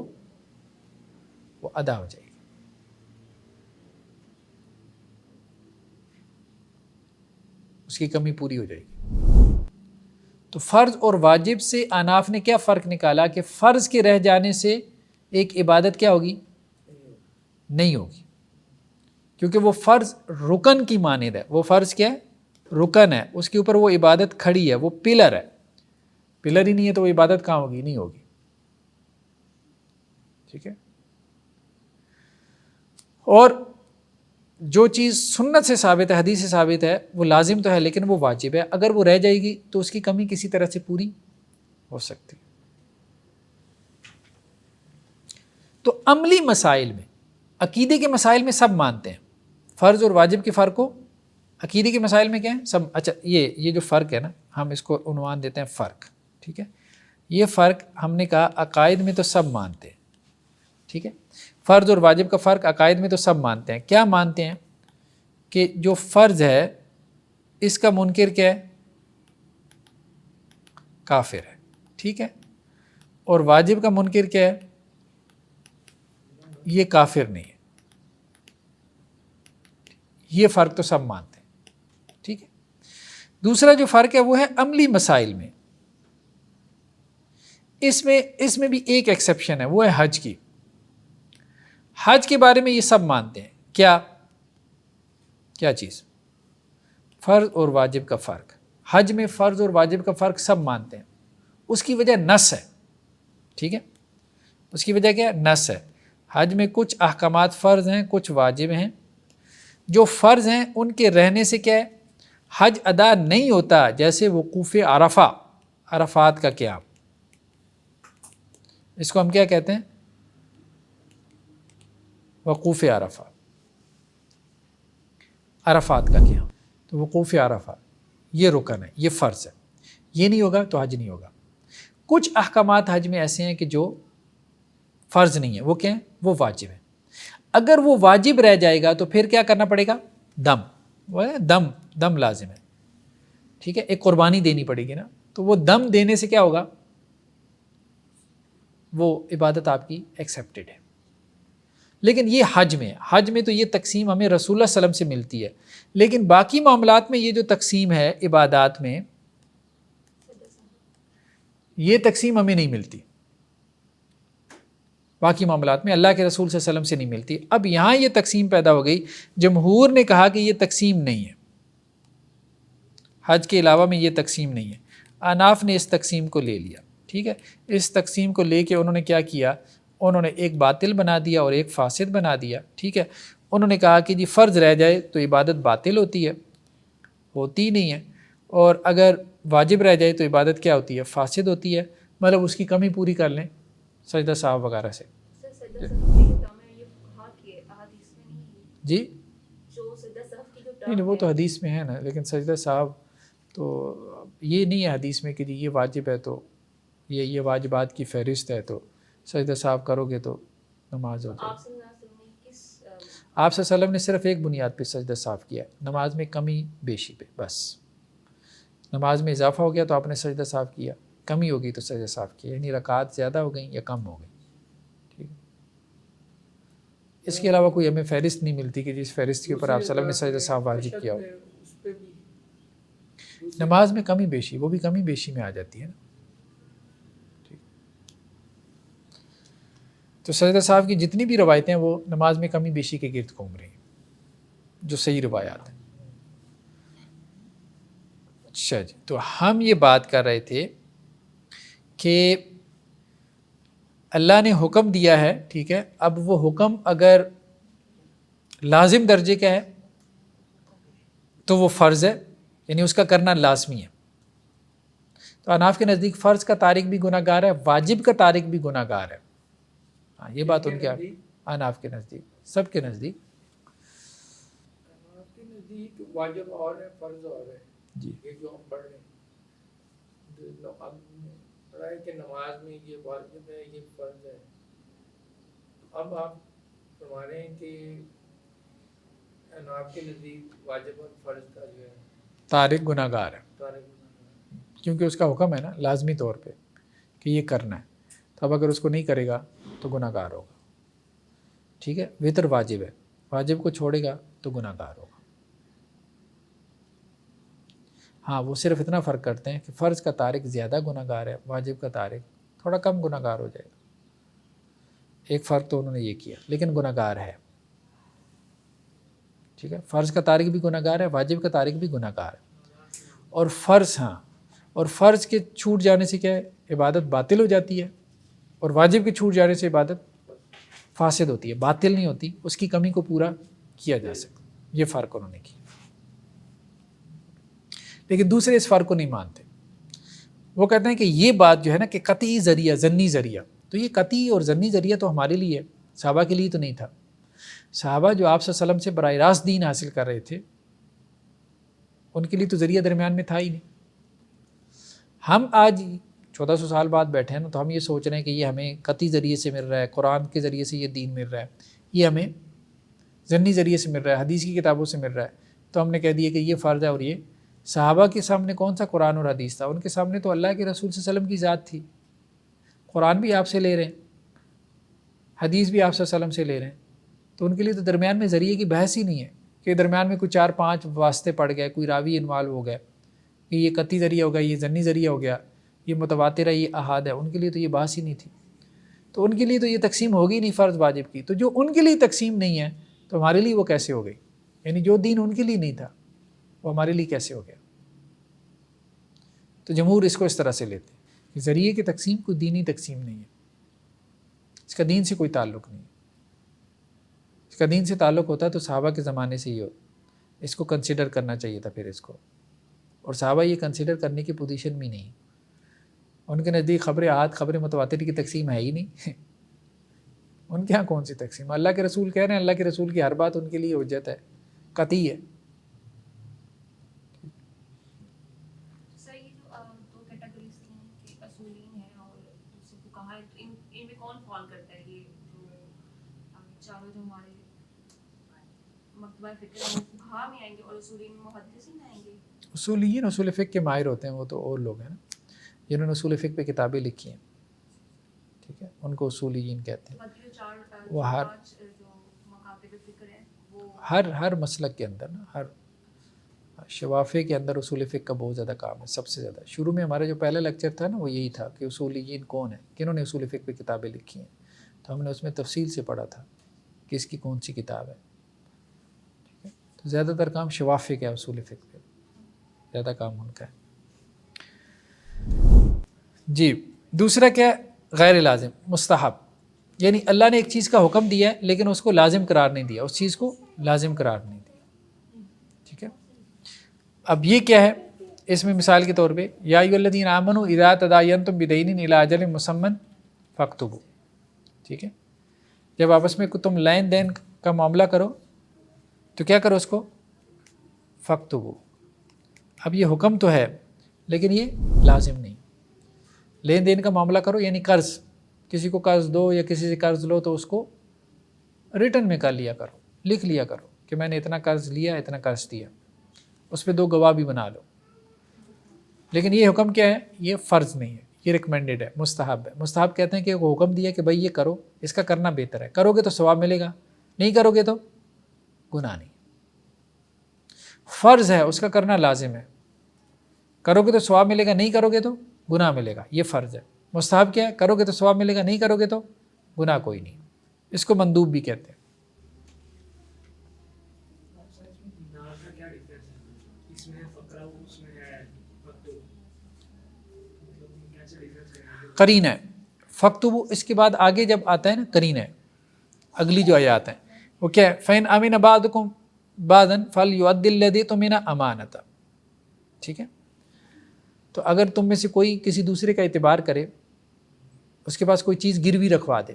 وہ ادا ہو جائے گی، اس کی کمی پوری ہو جائے گی. تو فرض اور واجب سے احناف نے کیا فرق نکالا کہ فرض کے رہ جانے سے ایک عبادت کیا ہوگی؟ نہیں ہوگی، کیونکہ وہ فرض رکن کی مانند ہے. وہ فرض کیا ہے؟ رکن ہے، اس کے اوپر وہ عبادت کھڑی ہے، وہ پلر ہے. پلر ہی نہیں ہے تو وہ عبادت کہاں ہوگی؟ نہیں ہوگی، ٹھیک ہے. اور جو چیز سنت سے ثابت ہے، حدیث سے ثابت ہے، وہ لازم تو ہے لیکن وہ واجب ہے. اگر وہ رہ جائے گی تو اس کی کمی کسی طرح سے پوری ہو سکتی. تو عملی مسائل میں، عقیدے کے مسائل میں سب مانتے ہیں فرض اور واجب کے فرق کو. عقیدے کے مسائل میں کیا ہے؟ سب. اچھا یہ جو فرق ہے نا، ہم اس کو عنوان دیتے ہیں فرق، ٹھیک ہے. یہ فرق ہم نے کہا عقائد میں تو سب مانتے ہیں، ٹھیک ہے. فرض اور واجب کا فرق عقائد میں تو سب مانتے ہیں. کیا مانتے ہیں؟ کہ جو فرض ہے اس کا منکر کیا ہے؟ کافر ہے، ٹھیک ہے. اور واجب کا منکر کیا ہے؟ یہ کافر نہیں ہے. یہ فرق تو سب مانتے ہیں، ٹھیک ہے. دوسرا جو فرق ہے وہ ہے عملی مسائل میں. اس میں بھی ایک ایکسیپشن ہے، وہ ہے حج کی. حج کے بارے میں یہ سب مانتے ہیں. کیا چیز؟ فرض اور واجب کا فرق، حج میں فرض اور واجب کا فرق سب مانتے ہیں، اس کی وجہ نص ہے، ٹھیک ہے، اس کی وجہ کیا ہے؟ نص ہے۔ حج میں کچھ احکامات فرض ہیں، کچھ واجب ہیں۔ جو فرض ہیں ان کے رہنے سے کیا ہے؟ حج ادا نہیں ہوتا، جیسے وقوف عرفہ، عرفات کا قیام، اس کو ہم کیا کہتے ہیں؟ وقوف عرفہ، عرفات کا قیام۔ تو وقوف عرفہ یہ رکن ہے، یہ فرض ہے، یہ نہیں ہوگا تو حج نہیں ہوگا۔ کچھ احکامات حج میں ایسے ہیں کہ جو فرض نہیں ہے، وہ کیا ہیں؟ وہ واجب ہیں۔ اگر وہ واجب رہ جائے گا تو پھر کیا کرنا پڑے گا؟ دم لازم ہے، ٹھیک ہے، ایک قربانی دینی پڑے گی نا، تو وہ دم دینے سے کیا ہوگا؟ وہ عبادت آپ کی ایکسیپٹڈ ہے۔ لیکن یہ حج میں تو یہ تقسیم ہمیں رسول اللہ صلی اللہ علیہ وسلم سے ملتی ہے، لیکن باقی معاملات میں یہ جو تقسیم ہے عبادات میں، یہ تقسیم ہمیں نہیں ملتی، باقی معاملات میں اللہ کے رسول صلی اللہ علیہ وسلم سے نہیں ملتی۔ اب یہاں یہ تقسیم پیدا ہو گئی، جمہور نے کہا کہ یہ تقسیم نہیں ہے، حج کے علاوہ میں یہ تقسیم نہیں ہے۔ احناف نے اس تقسیم کو لے لیا، ٹھیک ہے، اس تقسیم کو لے کے انہوں نے کیا کیا؟ انہوں نے ایک باطل بنا دیا اور ایک فاسد بنا دیا، ٹھیک ہے۔ انہوں نے کہا کہ جی فرض رہ جائے تو عبادت باطل ہوتی ہے، ہوتی نہیں ہے، اور اگر واجب رہ جائے تو عبادت کیا ہوتی ہے؟ فاسد ہوتی ہے، مطلب اس کی کمی پوری کر لیں سجدہ صاحب وغیرہ سے۔ جی نہیں وہ تو حدیث میں ہے نا، لیکن سجدہ صاحب تو یہ نہیں ہے حدیث میں کہ جی یہ واجب ہے تو یہ واجبات کی فہرست ہے تو سجدہ صاحب کرو گے تو نماز ہو جائے۔ آپ صلی اللہ علیہ وسلم نے صرف ایک بنیاد پہ سجدہ صاحب کیا، نماز میں کمی بیشی پہ، بس نماز میں اضافہ ہو گیا تو آپ نے سجدہ صاحب کیا، کمی ہوگی تو سجدہ صاحب کیا، یعنی رکعات زیادہ ہو گئیں یا کم ہو گئی، ٹھیک ہے۔ اس کے علاوہ کوئی ہمیں فہرست نہیں ملتی کہ جس فہرست کے اوپر آپ صلی اللہ علیہ وسلم نے سجدہ صاحب واجب کیا ہو۔ نماز میں کمی بیشی، وہ بھی کمی بیشی میں آ جاتی ہے نا، تو سجدہ صاحب کی جتنی بھی روایتیں ہیں وہ نماز میں کمی بیشی کے گرد گھوم رہی ہیں، جو صحیح روایات ہیں۔ اچھا جی، تو ہم یہ بات کر رہے تھے کہ اللہ نے حکم دیا ہے، ٹھیک ہے، اب وہ حکم اگر لازم درجے کا ہے تو وہ فرض ہے، یعنی اس کا کرنا لازمی ہے۔ تو احناف کے نزدیک فرض کا تارک بھی گناہ گار ہے، واجب کا تارک بھی گناہ گار ہے۔ ہاں یہ بات ان کے احناف کے نزدیک، سب کے نزدیک واجب اور ہے، فرض اور ہے جی۔ یہ جو ہم پڑھ رہے ہیں، اب پڑھا ہے کہ نماز میں یہ واجب ہے، یہ فرض ہے، اب آپ فرما رہے ہیں کہ احناف کے نزدیک واجب اور فرض کا جو ہے تارک گناہ گار ہے، کیونکہ اس کا حکم ہے نا لازمی طور پہ کہ یہ کرنا ہے، تو اب اگر اس کو نہیں کرے گا تو گناہ گار ہوگا، ٹھیک ہے۔ وتر واجب ہے، واجب کو چھوڑے گا تو گناہ گار ہوگا۔ ہاں وہ صرف اتنا فرق کرتے ہیں کہ فرض کا تارک زیادہ گناہ گار ہے، واجب کا تارک تھوڑا کم گناہ گار ہو جائے گا، ایک فرق تو انہوں نے یہ کیا، لیکن گناہ گار ہے، ٹھیک ہے۔ فرض کا تارک بھی گناہ گار ہے، واجب کا تارک بھی گناہ گار ہے، اور فرض اور فرض کے چھوٹ جانے سے کیا ہے؟ عبادت باطل ہو جاتی ہے، اور واجب کے چھوٹ جانے سے عبادت فاسد ہوتی ہے، باطل نہیں ہوتی، اس کی کمی کو پورا کیا جا سکتا، یہ فرق انہوں نے کیا۔ لیکن دوسرے اس فرق کو نہیں مانتے، وہ کہتے ہیں کہ یہ بات جو ہے نا کہ قطعی ذریعہ، ظنی ذریعہ، تو یہ قطعی اور ظنی ذریعہ تو ہمارے لیے ہے، صحابہ کے لیے تو نہیں تھا۔ صحابہ جو آپ صلی اللہ علیہ وسلم سے براہ راست دین حاصل کر رہے تھے، ان کے لیے تو ذریعہ درمیان میں تھا ہی نہیں۔ ہم آج 1400 سال بعد بیٹھے ہیں نا، تو ہم یہ سوچ رہے ہیں کہ یہ ہمیں قطعی ذریعے سے مل رہا ہے، قرآن کے ذریعے سے یہ دین مل رہا ہے، یہ ہمیں ظنی ذریعے سے مل رہا ہے، حدیث کی کتابوں سے مل رہا ہے، تو ہم نے کہہ دیا کہ یہ فرض ہے۔ اور یہ صحابہ کے سامنے کون سا قرآن اور حدیث تھا؟ ان کے سامنے تو اللہ کے رسول صلی اللہ علیہ وسلم کی ذات تھی، قرآن بھی آپ سے لے رہے ہیں، حدیث بھی آپ صلی اللہ علیہ وسلم سے لے رہے ہیں، تو ان کے لیے تو درمیان میں ذریعے کی بحث ہی نہیں ہے کہ درمیان میں کوئی 4-5 واسطے پڑ گئے، کوئی راوی انوالو ہو گئے کہ یہ قطعی ذریعہ ہو گیا، یہ ظنی ذریعہ ہو گیا، یہ متواتر ہے، یہ احاد ہے۔ ان کے لیے تو یہ بحث ہی نہیں تھی، تو ان کے لیے تو یہ تقسیم ہوگی نہیں فرض واجب کی، تو جو ان کے لیے تقسیم نہیں ہے تو ہمارے لیے وہ کیسے ہو گئی؟ یعنی جو دین ان کے لیے نہیں تھا وہ ہمارے لیے کیسے ہو گیا؟ تو جمہور اس کو اس طرح سے لیتے ہیں کہ ذریعے کی تقسیم کوئی دینی تقسیم نہیں ہے، اس کا دین سے کوئی تعلق نہیں ہے. اس کا دین سے تعلق ہوتا ہے تو صحابہ کے زمانے سے ہی ہوتا، اس کو کنسیڈر کرنا چاہیے تھا پھر اس کو، اور صحابہ یہ کنسیڈر کرنے کی پوزیشن بھی نہیں. ان کے نزدیک خبر احاد خبر متواتر کی تقسیم ہے ہی نہیں. ان کے ہاں کون سی تقسیم؟ اللہ کے رسول کہہ رہے ہیں، اللہ کے رسول کی ہر بات ان کے لیے حجت ہے، قطعی ہے. سر یہ جو دو کیٹیگریز ہیں کہ اصولین ہیں اور دوسرے فقہا ہیں، تو ان میں کون فال کرتا ہے؟ یہ جو چاروں جو ہمارے مکتبہ فکر ہیں وہ فقہا میں آئیں گے اور اصولین محدثین میں آئیں گے؟ اصولیین اصول فقہ کے ماہر ہوتے ہیں، وہ تو اور لوگ ہیں نا جنہوں نے اصول فقہ پہ کتابیں لکھی ہیں، ٹھیک ہے، ان کو اصولیین کہتے ہیں. باقی جو وہ ہر پانچ جو مکاتب فکر ہیں وہ ہر مسلک کے اندر نا، ہر شوافے کے اندر اصول فقہ کا بہت زیادہ کام ہے، سب سے زیادہ. شروع میں ہمارا جو پہلا لیکچر تھا نا وہ یہی تھا کہ اصولیین کون ہیں، کنہوں نے اصول فقہ پہ کتابیں لکھی ہیں. تو ہم نے اس میں تفصیل سے پڑھا تھا کہ اس کی کون سی کتاب ہے، ٹھیک ہے. تو زیادہ تر کام شوافے کا ہے، اصول فقہ پہ زیادہ کام ان کا ہے. جی دوسرا کیا ہے؟ غیر لازم، مستحب، یعنی اللہ نے ایک چیز کا حکم دیا ہے لیکن اس کو لازم قرار نہیں دیا، اس چیز کو لازم قرار نہیں دیا، ٹھیک ہے. اب یہ کیا ہے؟ اس میں مثال کے طور پہ یا ایھا الذین آمنوا اذا تداینتم بدین الی اجل مسمی فاکتبوا، ٹھیک ہے. جب آپس میں تم لین دین کا معاملہ کرو تو کیا کرو؟ اس کو فاکتبوا. اب یہ حکم تو ہے لیکن یہ لازم نہیں. لین دین کا معاملہ کرو یعنی قرض، کسی کو قرض دو یا کسی سے قرض لو تو اس کو ریٹرن میں کر لیا کرو، لکھ لیا کرو کہ میں نے اتنا قرض لیا، اتنا قرض دیا، اس پہ 2 گواہ بھی بنا لو. لیکن یہ حکم کیا ہے؟ یہ فرض نہیں ہے، یہ ریکمینڈڈ ہے، مستحب ہے. مستحب کہتے ہیں کہ وہ حکم دیا کہ بھائی یہ کرو، اس کا کرنا بہتر ہے، کرو گے تو ثواب ملے گا، نہیں کرو گے تو گناہ نہیں. فرض ہے، اس کا کرنا لازم ہے، کرو گے تو ثواب ملے گا، نہیں کرو گے تو گناہ ملے گا، یہ فرض ہے. مستحب کیا ہے؟ کرو گے تو ثواب ملے گا، نہیں کرو گے تو گناہ کوئی نہیں. اس کو مندوب بھی کہتے ہیں. قرین ہے فَاكْتُبُوا، اس کے بعد آگے جب آتا ہے نا قرین ہے، اگلی جو آیات ہیں وہ کیا ہے؟ فَإِنْ أَمِنَ بَعْضُكُمْ بَعْضًا فَلْيُؤَدِّ الَّذِي اؤْتُمِنَ أَمَانَتَهُ، ٹھیک ہے. تو اگر تم میں سے کوئی کسی دوسرے کا اعتبار کرے، اس کے پاس کوئی چیز گروی رکھوا دے،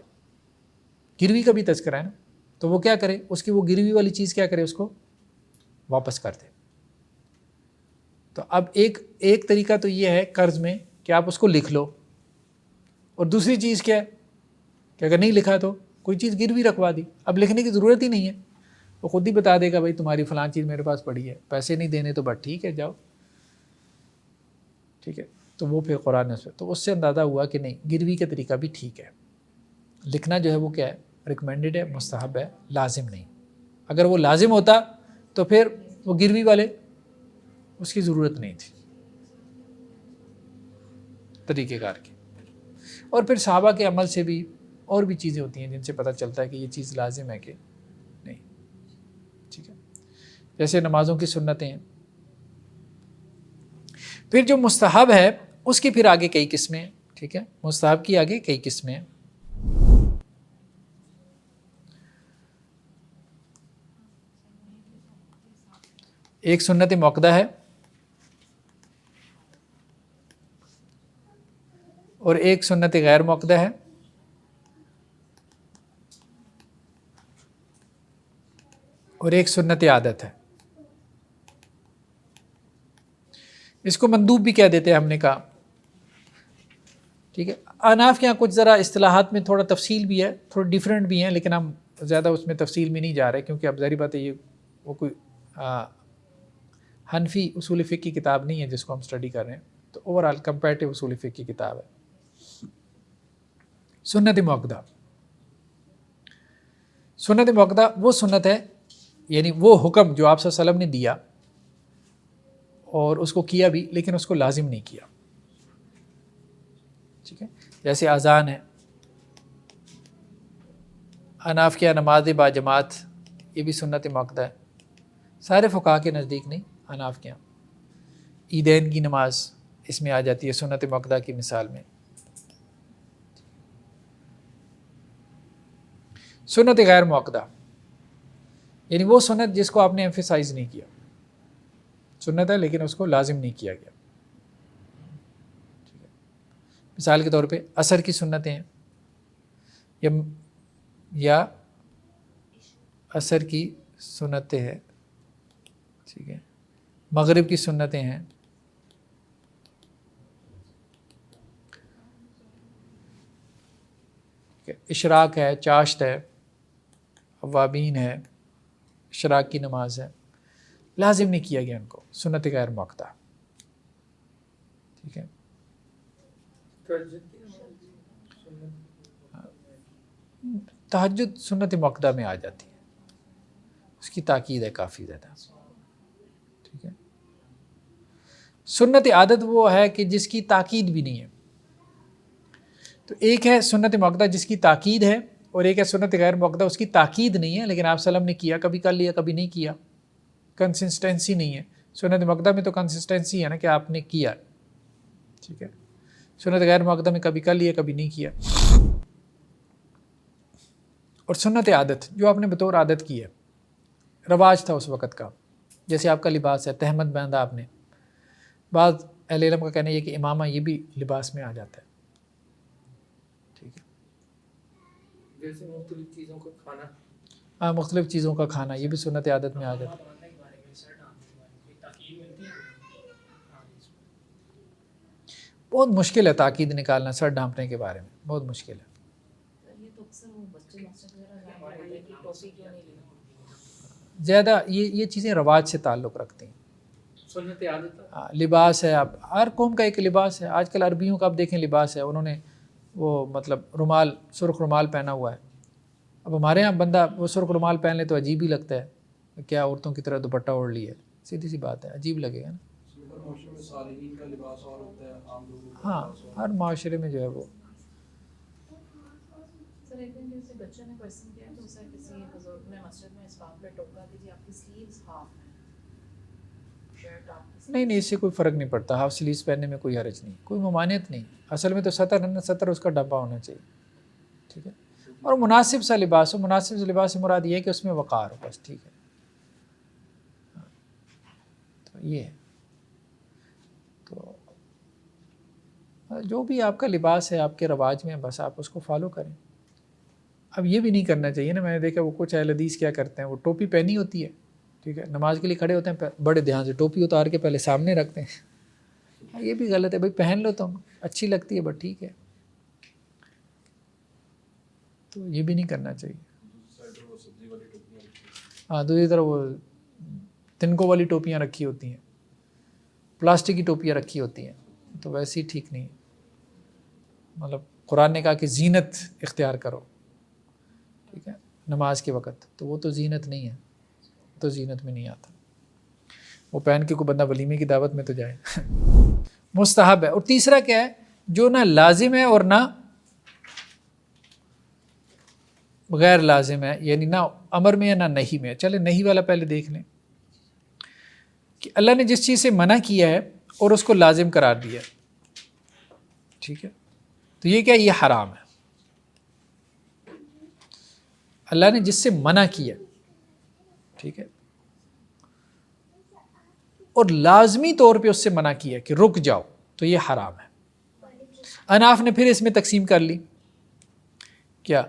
گروی کا بھی تذکرہ ہے نا، تو وہ کیا کرے؟ اس کی وہ گروی والی چیز کیا کرے؟ اس کو واپس کر دے. تو اب ایک طریقہ تو یہ ہے قرض میں کہ آپ اس کو لکھ لو، اور دوسری چیز کیا ہے کہ اگر نہیں لکھا تو کوئی چیز گروی رکھوا دی، اب لکھنے کی ضرورت ہی نہیں ہے، وہ خود ہی بتا دے گا بھائی تمہاری فلان چیز میرے پاس پڑی ہے، پیسے نہیں دینے تو بس ٹھیک ہے جاؤ، ٹھیک ہے. تو وہ پھر قرآن سے تو اس سے اندازہ ہوا کہ نہیں، گروی کا طریقہ بھی ٹھیک ہے. لکھنا جو ہے وہ کیا ہے؟ ریکمینڈڈ ہے، مستحب ہے، لازم نہیں. اگر وہ لازم ہوتا تو پھر وہ گروی والے اس کی ضرورت نہیں تھی طریقہ کار کی. اور پھر صحابہ کے عمل سے بھی اور بھی چیزیں ہوتی ہیں جن سے پتہ چلتا ہے کہ یہ چیز لازم ہے کہ نہیں، ٹھیک ہے. جیسے نمازوں کی سنتیں ہیں. پھر جو مستحب ہے اس کی پھر آگے کئی قسمیں ہیں، ٹھیک ہے. مستحب کی آگے کئی قسمیں ہیں. ایک سنت موقدہ ہے اور ایک سنت غیر موقدہ ہے. اور ایک سنت عادت ہے. اس کو مندوب بھی کہہ دیتے ہیں، ہم نے کہا، ٹھیک ہے. احناف کے یہاں کچھ ذرا اصطلاحات میں تھوڑا تفصیل بھی ہے، تھوڑا ڈیفرنٹ بھی ہیں، لیکن ہم زیادہ اس میں تفصیل میں نہیں جا رہے کیونکہ اب ظاہری بات ہے یہ وہ کوئی حنفی اصول فقہ کی کتاب نہیں ہے جس کو ہم اسٹڈی کر رہے ہیں، تو اوورآل کمپیریٹیو اصول فقہ کی کتاب ہے. سنت موقدہ. سنت موقدہ وہ سنت ہے، یعنی وہ حکم جو آپ صلی اللہ علیہ وسلم نے دیا اور اس کو کیا بھی لیکن اس کو لازم نہیں کیا، ٹھیک ہے. جیسے اذان ہے، احناف کے نماز با جماعت، یہ بھی سنت موقدہ ہے. سارے فقہا کے نزدیک نہیں، حناف کے یہاں. عیدین کی نماز اس میں آ جاتی ہے سنت مؤکدہ کی مثال میں. سنت غیر مؤکدہ یعنی وہ سنت جس کو آپ نے ایمفیسائز نہیں کیا. سنت ہے لیکن اس کو لازم نہیں کیا گیا. مثال کے طور پہ عصر کی سنتیں ہیں یا عصر کی سنتیں ہیں, ٹھیک ہے, مغرب کی سنتیں ہیں, اشراق ہے, چاشت ہے, اوابین ہے, اشراق کی نماز ہے, لازم نہیں کیا گیا ان کو, سنت غیر مؤکدہ. ٹھیک ہے, تہجد سنت مؤکدہ میں آ جاتی ہے, اس کی تاکید ہے کافی زیادہ. ٹھیک ہے, سنت عادت وہ ہے کہ جس کی تاکید بھی نہیں ہے. تو ایک ہے سنت مؤکدہ جس کی تاکید ہے, اور ایک ہے سنت غیر مؤکدہ اس کی تاکید نہیں ہے لیکن آپ صلی اللہ علیہ وسلم نے کیا, کبھی کر لیا کبھی نہیں کیا, کنسسٹنسی نہیں ہے. سنت مؤکدہ میں تو کنسسٹنسی ہے نا کہ آپ نے کیا. ٹھیک ہے, سنت غیر مؤکدہ میں کبھی کر لیا کبھی نہیں کیا. اور سنت عادت جو آپ نے بطور عادت کی ہے, رواج تھا اس وقت کا, جیسے آپ کا لباس ہے, تہمت باندھا آپ نے. بعض اہل علم کا کہنا ہے کہ امامہ یہ بھی لباس میں آ جاتا ہے. ٹھیک ہے, جیسے مختلف چیزوں کا کھانا, ہاں مختلف چیزوں کا کھانا یہ بھی سنت عادت میں آ جاتا ہے. بہت مشکل ہے تاکید نکالنا سر ڈھانپنے کے بارے میں, بہت مشکل ہے. زیادہ یہ چیزیں رواج سے تعلق رکھتی ہیں. سنت عادت, لباس ہے, اب ہر قوم کا ایک لباس ہے. آج کل عربیوں کا آپ دیکھیں لباس ہے, انہوں نے وہ مطلب رومال, سرخ رومال پہنا ہوا ہے. اب ہمارے یہاں بندہ وہ سرخ رومال پہن لے تو عجیب ہی لگتا ہے, کیا عورتوں کی طرح دوپٹہ اوڑھ لی ہے, سیدھی سی بات ہے, عجیب لگے گا نا. ہاں ہر معاشرے میں جو ہے وہ. سر ایک دن کسی بچے نے کویسچن کیا تو اسے کسی بزرگ نے مسجد میں اس بات پہ ٹوکا کہ جی آپ کی سلیوز ہاف ہیں, شرٹ آپ کی نہیں اس سے کوئی فرق نہیں پڑتا, ہاف سلیوز پہننے میں کوئی حرج نہیں, کوئی ممانعت نہیں. اصل میں تو سطر ہے نا, سطر اس کا ڈبہ ہونا چاہیے. ٹھیک ہے, اور مناسب سا لباس ہو. مناسب سا لباس سے مراد یہ ہے کہ اس میں وقار ہو بس. ٹھیک ہے, تو یہ ہے. تو جو بھی آپ کا لباس ہے آپ کے رواج میں بس آپ اس کو فالو کریں. اب یہ بھی نہیں کرنا چاہیے نا, میں نے دیکھا وہ کچھ اہل حدیث کیا کرتے ہیں, وہ ٹوپی پہنی ہوتی ہے, ٹھیک ہے, نماز کے لیے کھڑے ہوتے ہیں, بڑے دھیان سے ٹوپی اتار کے پہلے سامنے رکھتے ہیں. یہ بھی غلط ہے بھائی, پہن لو تم, اچھی لگتی ہے بٹ ٹھیک ہے. تو یہ بھی نہیں کرنا چاہیے. ہاں دوسری طرف وہ تنکوں والی ٹوپیاں رکھی ہوتی ہیں, پلاسٹک کی ٹوپیاں رکھی ہوتی ہیں, تو ویسے ہی ٹھیک نہیں ہے. مطلب قرآن نے کہا کہ زینت اختیار کرو, ٹھیک ہے, نماز کے وقت, تو وہ تو زینت نہیں ہے, تو زینت میں نہیں آتا. وہ پہن کے کوئی بندہ ولیمے کی دعوت میں تو جائے. مستحب ہے. اور تیسرا کیا ہے, جو نہ لازم ہے اور نہ غیر لازم ہے, یعنی نہ امر میں ہے نہ نہیں میں. چلے نہیں والا پہلے دیکھ لیں کہ اللہ نے جس چیز سے منع کیا ہے اور اس کو لازم قرار دیا ہے, ٹھیک ہے, تو یہ کیا, یہ حرام ہے. اللہ نے جس سے منع کیا, ٹھیک ہے, اور لازمی طور پہ اس سے منع کیا کہ رک جاؤ, تو یہ حرام ہے. اناف نے پھر اس میں تقسیم کر لی, کیا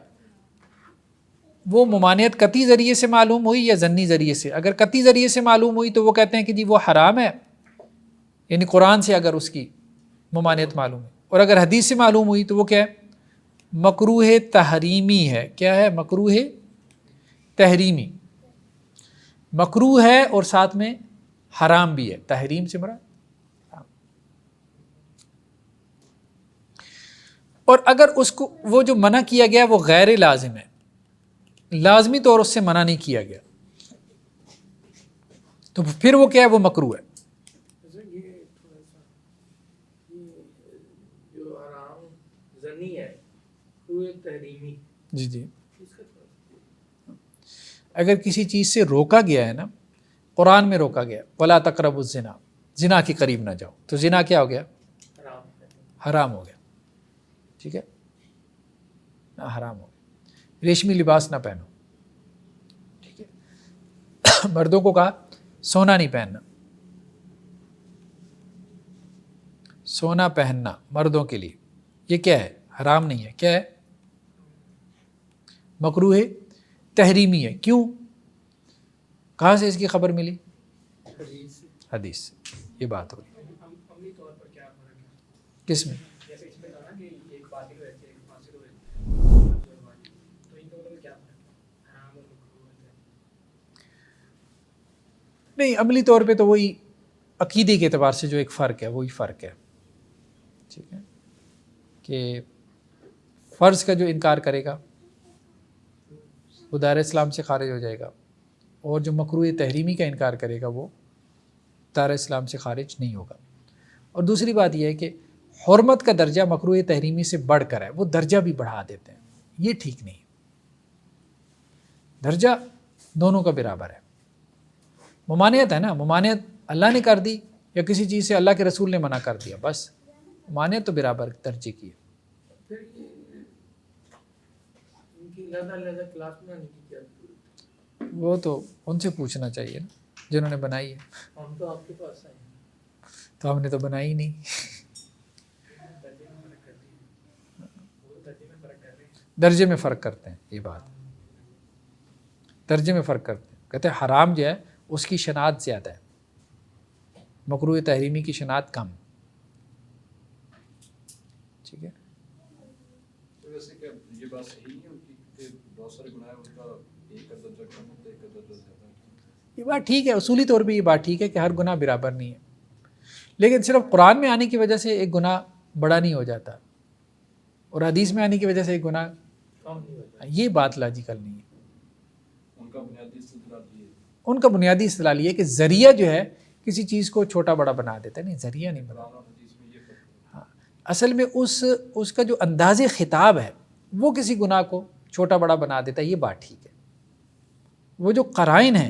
وہ ممانعت قطعی ذریعے سے معلوم ہوئی یا ظنی ذریعے سے. اگر قطعی ذریعے سے معلوم ہوئی تو وہ کہتے ہیں کہ جی وہ حرام ہے, یعنی قرآن سے اگر اس کی ممانعت معلوم ہے. اور اگر حدیث سے معلوم ہوئی تو وہ کیا ہے, مکروہ تحریمی ہے. کیا ہے, مکروہ تحریمی. مکروہ ہے اور ساتھ میں حرام بھی ہے, تحریم سے مراد. اور اگر اس کو وہ جو منع کیا گیا وہ غیر لازم ہے, لازمی طور اس سے منع نہیں کیا گیا, تو پھر وہ کیا ہے, وہ مکروہ ہے. یہ تھوڑا سا جو حرام زنی ہے وہ تحریمی, جی اگر کسی چیز سے روکا گیا ہے نا, قرآن میں روکا گیا ولا تقربوا الزنا، زنا کے قریب نہ جاؤ، تو زنا کیا ہو گیا؟ حرام ہو گیا، ٹھیک ہے، حرام ہو گیا۔ ریشمی لباس نہ پہنو، ٹھیک ہے۔ مردوں کو کہا سونا نہیں پہننا، سونا پہننا مردوں کے لیے یہ کیا ہے؟ حرام نہیں ہے، کیا ہے؟ مکروہ ہے، تحریمی ہے۔ کیوں؟ کہاں سے اس کی خبر ملی؟ حدیث سے، یہ بات ہو رہی ہے۔ عملی طور پر کیا فرق ہے؟ کس میں؟ جیسے اس میں کہا کہ ایک باطل رہتی ہے ایک فاسد رہتی ہے، تو ان دونوں میں کیا فرق ہے؟ حرام اور مکروہ ہے؟ نہیں، عملی طور پہ تو وہی عقیدے کے اعتبار سے جو ایک فرق ہے وہی فرق ہے، ٹھیک ہے، کہ فرض کا جو انکار کرے گا وہ دائرہ اسلام سے خارج ہو جائے گا، اور جو مکروہ تحریمی کا انکار کرے گا وہ دائرہ اسلام سے خارج نہیں ہوگا۔ اور دوسری بات یہ ہے کہ حرمت کا درجہ مکروہ تحریمی سے بڑھ کر ہے، وہ درجہ بھی بڑھا دیتے ہیں، یہ ٹھیک نہیں ہے۔ درجہ دونوں کا برابر ہے۔ ممانعت ہے نا، ممانعت اللہ نے کر دی یا کسی چیز سے اللہ کے رسول نے منع کر دیا، بس ممانعت تو برابر درجے کی ہے۔ پھر یہ ان کی علیحدہ کلاس بنانے کی کیا ضرورت ہے؟ وہ تو ان سے پوچھنا چاہیے نا جنہوں نے بنائی ہے، ہم تو آپ کے پاس آئے ہیں، تو ہم نے تو بنائی نہیں۔ درجے میں فرق کرتے ہیں، وہ درجے میں فرق کر رہے ہیں۔ درجے میں فرق کرتے ہیں، یہ بات درجے میں فرق کرتے ہیں۔ کہتے ہیں حرام جو ہے اس کی شناعت زیادہ ہے، مکروہ تحریمی کی شناعت کم، ٹھیک ہے۔ ویسے کہ یہ بات صحیح نہیں ہوتی کہ بہت سارے گناہ ان کا ایک کا درجہ کم ہوتا ہے ایک کا درجہ زیادہ ہوتا ہے؟ یہ بات ٹھیک ہے، اصولی طور پہ یہ بات ٹھیک ہے کہ ہر گناہ برابر نہیں ہے، لیکن صرف قرآن میں آنے کی وجہ سے ایک گناہ بڑا نہیں ہو جاتا اور حدیث میں آنے کی وجہ سے ایک گناہ، کم نہیں ہوتا۔ یہ بات لاجیکل نہیں ہے۔ ان کا بنیادی استدلال یہ ہے، ان کا بنیادی استدلال یہ ہے کہ ذریعہ جو ہے کسی چیز کو چھوٹا بڑا بنا دیتا ہے، نہیں ذریعہ نہیں بنا۔ قرآن اور حدیث میں یہ فرق ہے۔ ہاں، اصل میں اس کا جو انداز خطاب ہے وہ کسی گناہ کو چھوٹا بڑا بنا دیتا ہے، یہ بات ٹھیک ہے۔ وہ جو قرائن ہیں،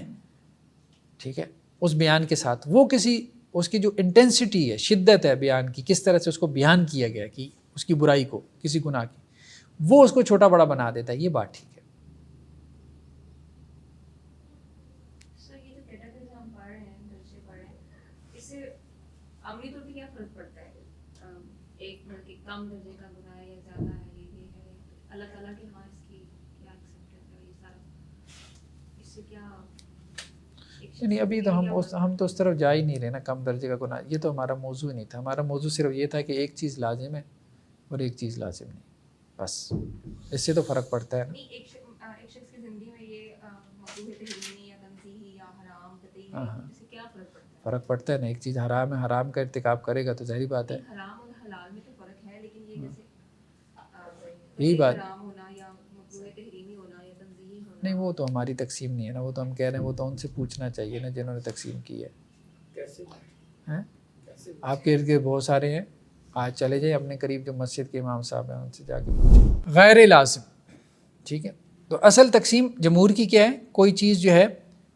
ٹھیک ہے، اس بیان کے ساتھ وہ کسی اس کی جو انٹینسٹی ہے، شدت ہے بیان کی، کس طرح سے اس کو بیان کیا گیا کہ اس کی برائی کو، کسی گناہ کی، وہ اس کو چھوٹا بڑا بنا دیتا ہے، یہ بات ٹھیک ہے۔ سر یہ جو کیٹیگریز ہم پڑھ رہے ہیں، درجے پڑھ رہے ہیں، اس سے عملی طور پہ کیا فرق پڑتا ہے؟ ایک مطلب کہ کم درجے کا گناہ ہے یا زیادہ ہے، یہ ہے اللہ تعالیٰ کے ہاں اس کی کیا ایکسیپٹنس ہے، یہ سارا اس سے کیا؟ نہیں، ابھی تو ہم تو اس طرف جا ہی نہیں رہے نا، کم درجے کا گناہ، یہ تو ہمارا موضوع ہی نہیں تھا۔ ہمارا موضوع صرف یہ تھا کہ ایک چیز لازم ہے اور ایک چیز لازم نہیں، بس اس سے تو فرق پڑتا ہے نا۔ نہیں، ایک شخص کی زندگی میں یہ مکروہ تحریمی یا تنزیہی یا حرام قطعی ہے، اس سے کیا فرق پڑتا ہے؟ فرق پڑتا ہے نا، ایک چیز حرام ہے، حرام کا ارتکاب کرے گا تو ظاہری بات ہے۔ حرام اور حلال میں تو فرق ہے، لیکن یہ جیسے یہی بات، حرام ہونا یا مکروہ تحریمی ہونا یا تنزیہی ہونا، نہیں وہ تو ہماری تقسیم نہیں ہے نا، وہ تو ہم کہہ رہے ہیں وہ تو ان سے پوچھنا چاہیے نا جنہوں نے تقسیم کی ہے۔ کیسے ہیں کیسے آپ کے ارد گرد بہت سارے ہیں، آج چلے جائیں اپنے قریب جو مسجد کے امام صاحب ہیں ان سے جا کے پوچھیں۔ غیر لازم، ٹھیک ہے، تو اصل تقسیم جمہور کی کیا ہے؟ کوئی چیز جو ہے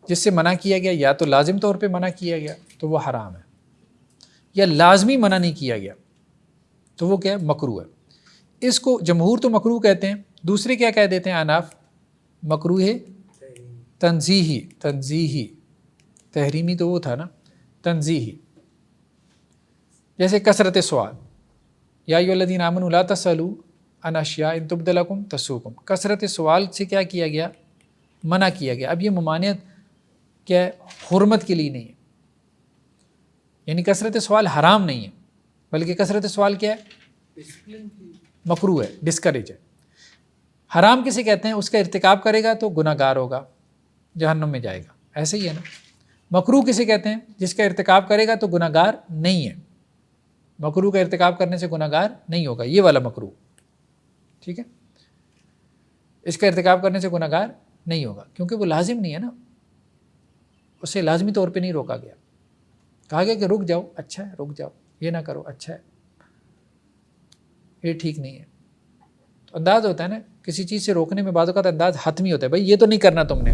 جس سے منع کیا گیا، یا تو لازم طور پہ منع کیا گیا تو وہ حرام ہے، یا لازمی منع نہیں کیا گیا تو وہ کیا ہے؟ مکروہ ہے۔ اس کو جمہور تو مکروہ کہتے ہیں، دوسرے کیا کہہ دیتے ہیں اناف؟ مکروہ تنزیہی، تحریمی تو وہ تھا نا، تنزیہی، جیسے کثرت سوال، یا ایھا الذین آمنوا لا تسألوا عن اشیاء ان تبد لکم تسؤکم، کثرت سوال سے کیا کیا گیا؟ منع کیا گیا۔ اب یہ ممانعت کیا ہے؟ حرمت کے لیے نہیں ہے، یعنی کثرت سوال حرام نہیں ہے، بلکہ کثرت سوال کیا ہے؟ ڈسپلن کی مکروہ ہے، ڈسکریج ہے۔ حرام کسے کہتے ہیں؟ اس کا ارتکاب کرے گا تو گناہ گار ہوگا، جہنم میں جائے گا، ایسے ہی ہے نا۔ مکروہ کسے کہتے ہیں؟ جس کا ارتکاب کرے گا تو گناہ گار نہیں ہے، مکروہ کا ارتکاب کرنے سے گناہ گار نہیں ہوگا، یہ والا مکروہ، ٹھیک ہے، اس کا ارتکاب کرنے سے گناہ گار نہیں ہوگا، کیونکہ وہ لازم نہیں ہے نا، اسے لازمی طور پہ نہیں روکا گیا، کہا گیا کہ رک جاؤ، اچھا ہے رک جاؤ، یہ نہ کرو، اچھا ہے، یہ ٹھیک نہیں ہے۔ تو انداز ہوتا ہے نا کسی چیز سے روکنے میں، بعض اوقات انداز حتمی ہوتا ہے، بھائی یہ تو نہیں کرنا تم نے،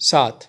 7,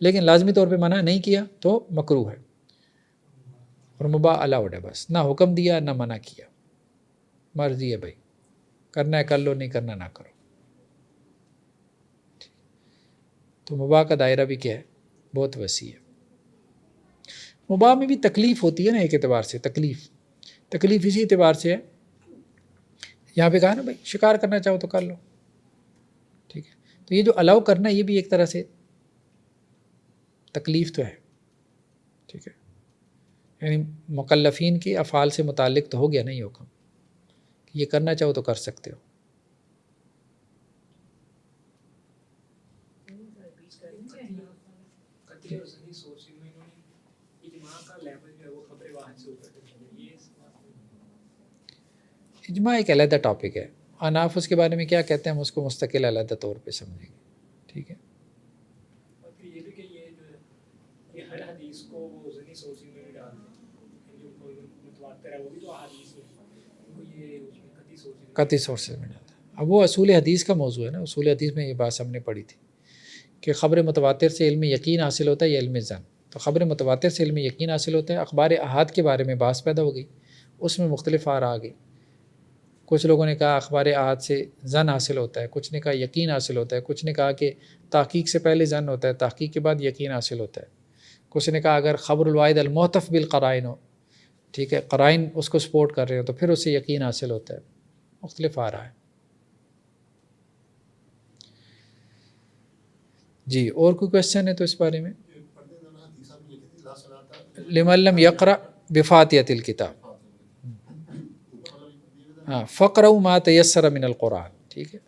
لیکن لازمی طور پہ منع نہیں کیا تو مکروہ ہے، اور مباح الاؤڈ ہے، بس نہ حکم دیا نہ منع کیا، مرضی ہے بھائی، کرنا ہے کر لو، نہیں کرنا نہ کرو. تو مباح کا دائرہ بھی کیا ہے، بہت وسیع ہے. مباح میں بھی تکلیف ہوتی ہے نا، ایک اعتبار سے تکلیف اسی اعتبار سے ہے، یہاں پہ کہا نا بھائی شکار کرنا چاہو تو کر لو، ٹھیک ہے. تو یہ جو الاؤ کرنا یہ بھی ایک طرح سے تکلیف تو ہے، ٹھیک ہے، یعنی مکلفین کے افعال سے متعلق تو ہو گیا نا یہ حکم کہ یہ کرنا چاہو تو کر سکتے ہو. اجماع ایک علیحدہ ٹاپک ہے، اناف اس کے بارے میں کیا کہتے ہیں ہم اس کو مستقل علیحدہ طور پہ سمجھیں گے، ٹھیک ہے. اور پھر یہ بھی کہ یہ جو ہے یہ ہر حدیث کو وہ ذہنی سوچی میں ڈالتے ہیں، جو متواتر ہے وہ بھی تو احادیث ہے، ان کو یہ اس میں قطعی سورسز میں ڈالتا ہے. اب وہ اصول حدیث کا موضوع ہے نا، اصول حدیث میں یہ بات ہم نے پڑھی تھی کہ خبر متواتر سے علم یقین حاصل ہوتا ہے یا علم ظن. تو خبر متواتر سے علم یقین حاصل ہوتا ہے. اخبار احاد کے بارے میں بحث پیدا ہو گئی، اس میں مختلف آراء آ گئی. کچھ لوگوں نے کہا اخبار احاد سے ظن حاصل ہوتا ہے، کچھ نے کہا یقین حاصل ہوتا ہے، کچھ نے کہا کہ تحقیق سے پہلے ظن ہوتا ہے، تحقیق کے بعد یقین حاصل ہوتا ہے. کچھ نے کہا اگر خبر الواحد المعتف بالقرائن ہو، ٹھیک ہے، قرائن اس کو سپورٹ کر رہے ہو تو پھر اسے یقین حاصل ہوتا ہے. مختلف آ رہا ہے. جی اور کوئی کویسچن ہے تو اس بارے میں؟ لمن لم یقرأ بفاتحۃ الکتاب، ہاں فقرؤ ما تیسر من القرآن، ٹھیک ہے،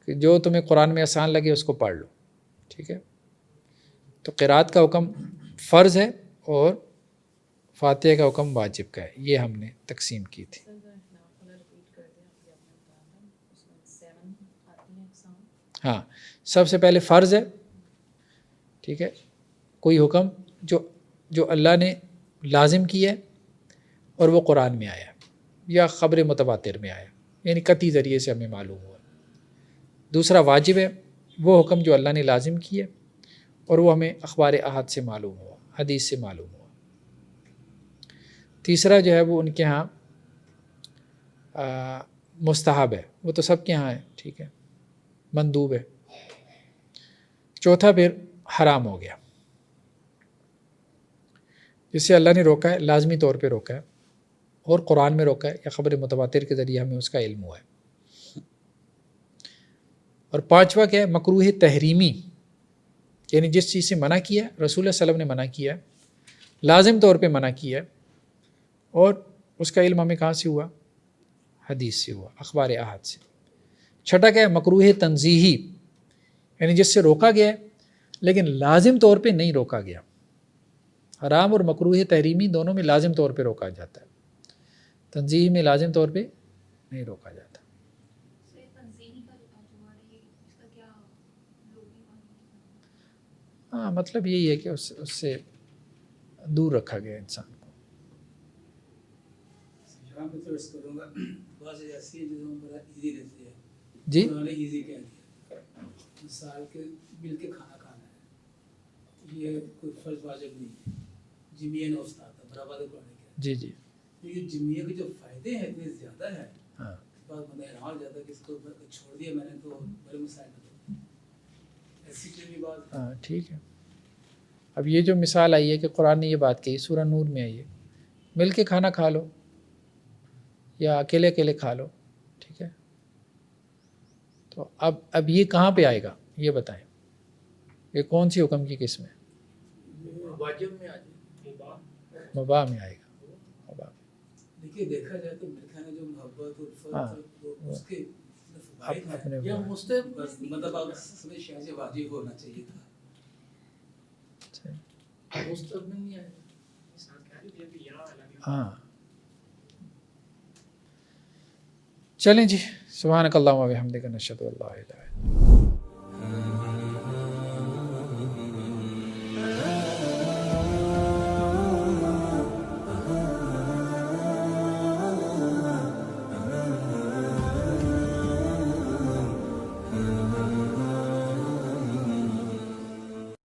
کہ جو تمہیں قرآن میں آسان لگے اس کو پڑھ لو، ٹھیک ہے. تو قرات کا حکم فرض ہے اور فاتحہ کا حکم واجب کا ہے، یہ ہم نے تقسیم کی تھی. ہاں سب سے پہلے فرض ہے، ٹھیک ہے، کوئی حکم جو اللہ نے لازم کیا ہے اور وہ قرآن میں آیا یا خبر متواتر میں آیا، یعنی قطعی ذریعے سے ہمیں معلوم ہوا. دوسرا واجب ہے، وہ حکم جو اللہ نے لازم کیا اور وہ ہمیں اخبار احاد سے معلوم ہوا، حدیث سے معلوم ہوا. تیسرا جو ہے وہ ان کے ہاں مستحب ہے، وہ تو سب کے ہاں ہے، ٹھیک ہے، مندوب ہے. چوتھا پھر حرام ہو گیا، جسے اللہ نے روکا ہے، لازمی طور پہ روکا ہے اور قرآن میں روکا ہے یا خبر متواتر کے ذریعے ہمیں اس کا علم ہوا ہے. اور پانچواں کیا ہے، مکروہ تحریمی، یعنی جس چیز سے منع کیا ہے، رسول اللہ صلی اللہ علیہ وسلم نے منع کیا ہے، لازم طور پہ منع کیا ہے اور اس کا علم ہمیں کہاں سے ہوا، حدیث سے ہوا، اخبار احاد سے. چھٹا کیا ہے، مکروہ تنزیہی، یعنی جس سے روکا گیا ہے لیکن لازم طور پہ نہیں روکا گیا. حرام اور مکروہ تحریمی دونوں میں لازم طور پہ روکا جاتا ہے، تنزیہی میں لازم طور پہ نہیں روکا جاتا. ہاں مطلب یہی ہے کہ اس سے دور رکھا گیا انسان کو. جی مثال کے مل کے کھانا کھانا ہے، یہ کوئی فرض واجب نہیں ہے. جمعہ نے استاد تھا برابر قرآن کیا، جی جی، یہ جمعہ کے جو فائدے ہیں اتنے زیادہ ہیں، ہاں بعد بندہ حیران ہو جاتا ہے کہ اس کو چھوڑ دیا میں نے تو بڑے مسائل میں. ایسی کوئی بھی بات، ہاں ٹھیک ہے. اب یہ جو مثال آئی ہے کہ قرآن نے یہ بات کہی، سورہ نور میں آئی ہے، مل کے کھانا کھا لو یا اکیلے اکیلے کھا لو، ٹھیک ہے. تو اب یہ کہاں پہ آئے گا یہ بتائیں، یہ کون سی حکم کی قسم ہے؟ واجب میں آ جائے، مباح میں آئے گا. مباح دیکھیے دیکھا جائے تو میرے خیال میں جو محبت اور ہاں فرض اس کے اپنے یا مستحب مطلب آپ سمجھ شاید واجب ہونا چاہیے تھا. مستحب میں نہیں آئے. ہاں چلیں جی، سبحانک اللہم و بحمدک نشہد ان لا الہ الا انت.